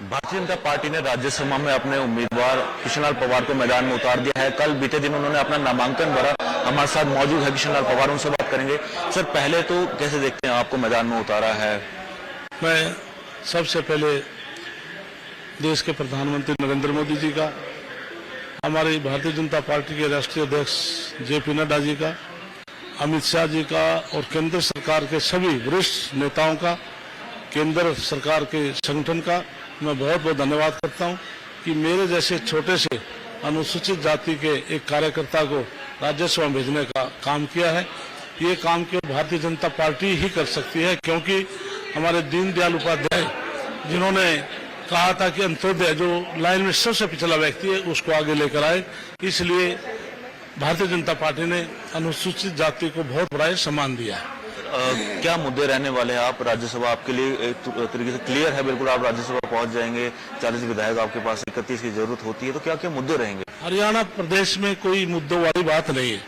Bharatiya Janata party ने राज्यसभा में अपने उम्मीदवार किशनलाल पवार को मैदान में उतार दिया है। कल बीते दिन उन्होंने अपना नामांकन भरा। हमारे साथ मौजूद है किशनलाल पवार, उनसे बात करेंगे। सर, पहले तो कैसे देखते हैं आपको मैदान में उतारा है? मैं सबसे पहले देश के प्रधानमंत्री नरेंद्र मोदी जी का, हमारी भारतीय जनता पार्टी के राष्ट्रीय अध्यक्ष जेपी नड्डा जी का, अमित शाह जी का और केंद्र सरकार के सभी वरिष्ठ नेताओं का, केंद्र सरकार के संगठन का मैं बहुत बहुत धन्यवाद करता हूं कि मेरे जैसे छोटे से अनुसूचित जाति के एक कार्यकर्ता को राज्यसभा में भेजने का काम किया है। ये काम केवल भारतीय जनता पार्टी ही कर सकती है, क्योंकि हमारे दीनदयाल उपाध्याय जिन्होंने कहा था कि अंत्योदय जो लाइन में सबसे पिछला व्यक्ति है उसको आगे लेकर आए, इसलिए भारतीय जनता पार्टी ने अनुसूचित जाति को बहुत बड़ा सम्मान दिया है। क्या मुद्दे रहने वाले हैं? आप राज्यसभा आपके लिए एक तरीके से क्लियर है, बिल्कुल आप राज्यसभा पहुंच जाएंगे। 40 विधायक आपके पास, 31 की जरूरत होती है, तो क्या क्या मुद्दे रहेंगे? हरियाणा प्रदेश में कोई मुद्दों वाली बात नहीं है।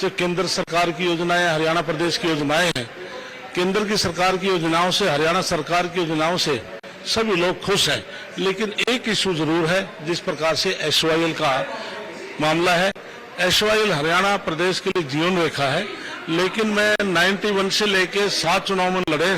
जो केंद्र सरकार की योजनाएं, हरियाणा प्रदेश की योजनाएं हैं, केंद्र की सरकार की योजनाओं से, हरियाणा सरकार की योजनाओं से सभी लोग खुश हैं। लेकिन एक इशू जरूर है, जिस प्रकार से SYL का मामला है। SYL हरियाणा प्रदेश के लिए जीवन रेखा है, लेकिन मैं 91 से लेकर 7 चुनाव में लड़े,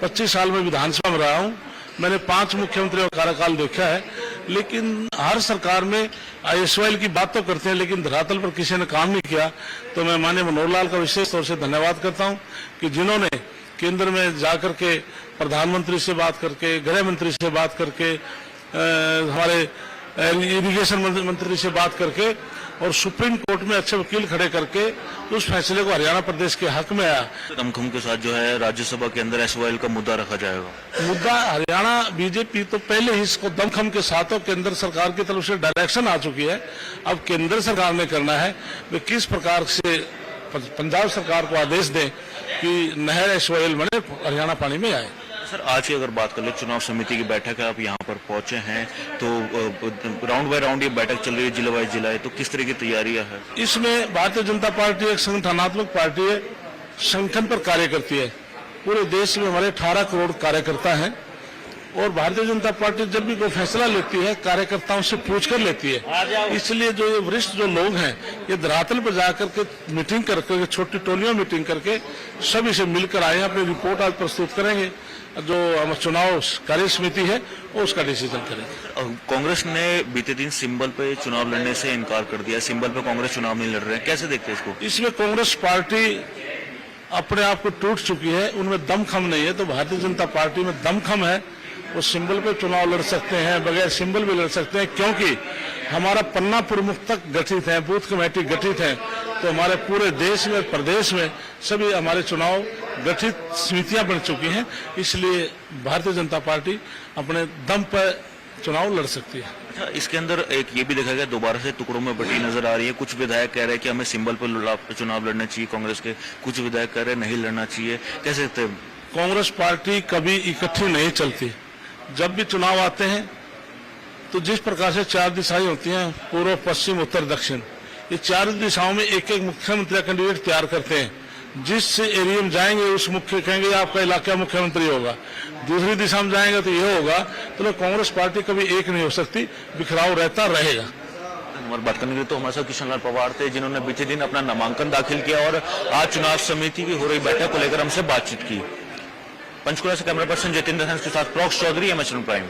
25 साल में विधानसभा में रहा हूं। मैंने 5 मुख्यमंत्रियों का कार्यकाल देखा है, लेकिन हर सरकार में SYL की बात तो करते हैं, लेकिन धरातल पर किसी ने काम नहीं किया। तो मैं माननीय मनोहर लाल का विशेष तौर से धन्यवाद करता हूं कि जिन्होंने केंद्र में जाकर के प्रधानमंत्री से बात करके, गृह मंत्री से बात करके, हमारे इरिगेशन मंत्री से बात करके और सुप्रीम कोर्ट में अच्छे वकील खड़े करके उस फैसले को हरियाणा प्रदेश के हक में आया। दमखम के साथ जो है राज्यसभा के अंदर SYL का मुद्दा रखा जाएगा। मुद्दा हरियाणा बीजेपी तो पहले ही इसको दमखम के साथ और केंद्र सरकार की तरफ से डायरेक्शन आ चुकी है। अब केंद्र सरकार ने करना है वे किस प्रकार से पंजाब सरकार को आदेश दें कि नहर SYL बने, हरियाणा पानी में आए। सर, आज की अगर बात कर ले, चुनाव समिति की बैठक है, आप यहाँ पर पहुंचे हैं, तो राउंड बाय राउंड ये बैठक चल रही है, जिला वाइज जिला है, तो किस तरह की तैयारियां है? इसमें भारतीय जनता पार्टी एक संगठनात्मक पार्टी है, संगठन पर कार्य करती है। पूरे देश में हमारे 18 करोड़ कार्यकर्ता हैं और भारतीय जनता पार्टी जब भी कोई फैसला लेती है कार्यकर्ताओं से पूछकर लेती है। इसलिए जो ये वरिष्ठ जो लोग हैं, ये धरातल पर जाकर के मीटिंग करके, छोटी टोलियों मीटिंग करके सभी से मिलकर आए हैं। अपनी रिपोर्ट आज प्रस्तुत करेंगे, जो हमारा चुनाव कार्य समिति है वो उसका डिसीजन करेंगे। कांग्रेस ने बीते दिन सिंबल पे चुनाव लड़ने से इनकार कर दिया। सिंबल पे कांग्रेस चुनाव नहीं लड़ रहे हैं, कैसे देखते हैं इसको? इसमें कांग्रेस पार्टी अपने आप को टूट चुकी है, उनमें दमखम नहीं है। तो भारतीय जनता पार्टी में दमखम है, वो सिंबल पे चुनाव लड़ सकते हैं, बगैर सिंबल भी लड़ सकते हैं, क्योंकि हमारा पन्ना प्रमुख तक गठित है, बूथ कमेटी गठित है। तो हमारे पूरे देश में, प्रदेश में सभी हमारे चुनाव गठित समितियां बन चुकी हैं। इसलिए भारतीय जनता पार्टी अपने दम पर चुनाव लड़ सकती है। अच्छा, इसके अंदर एक ये भी देखा गया, दोबारा से टुकड़ों में बटी नजर आ रही है। कुछ विधायक कह रहे हैं कि हमें सिंबल पर चुनाव लड़ना चाहिए कांग्रेस के, कुछ विधायक कह रहे हैं नहीं लड़ना चाहिए। कैसे देखते हैं? कांग्रेस पार्टी कभी इकट्ठी नहीं चलती। जब भी चुनाव आते हैं तो जिस प्रकार से 4 दिशाएं होती हैं, पूर्व, पश्चिम, उत्तर, दक्षिण, ये 4 दिशाओं में एक एक मुख्यमंत्री कैंडिडेट तैयार करते हैं। जिस एरिया में जाएंगे उस मुख्य कहेंगे आपका इलाका मुख्यमंत्री होगा, दूसरी दिशा में जाएंगे तो ये होगा। तो कांग्रेस पार्टी कभी एक नहीं हो सकती, बिखराव रहता रहेगा। हमारी बात करने के लिए तो हमारे साथ किशनलाल पवार थे, जिन्होंने बीते दिन अपना नामांकन दाखिल किया और आज चुनाव समिति की हो रही बैठक को लेकर हमसे बातचीत की। पंचकुला से कैमरा पर्सन जितेंद्र के साथ प्रॉक्स चौधरी, एमएचएन प्राइम।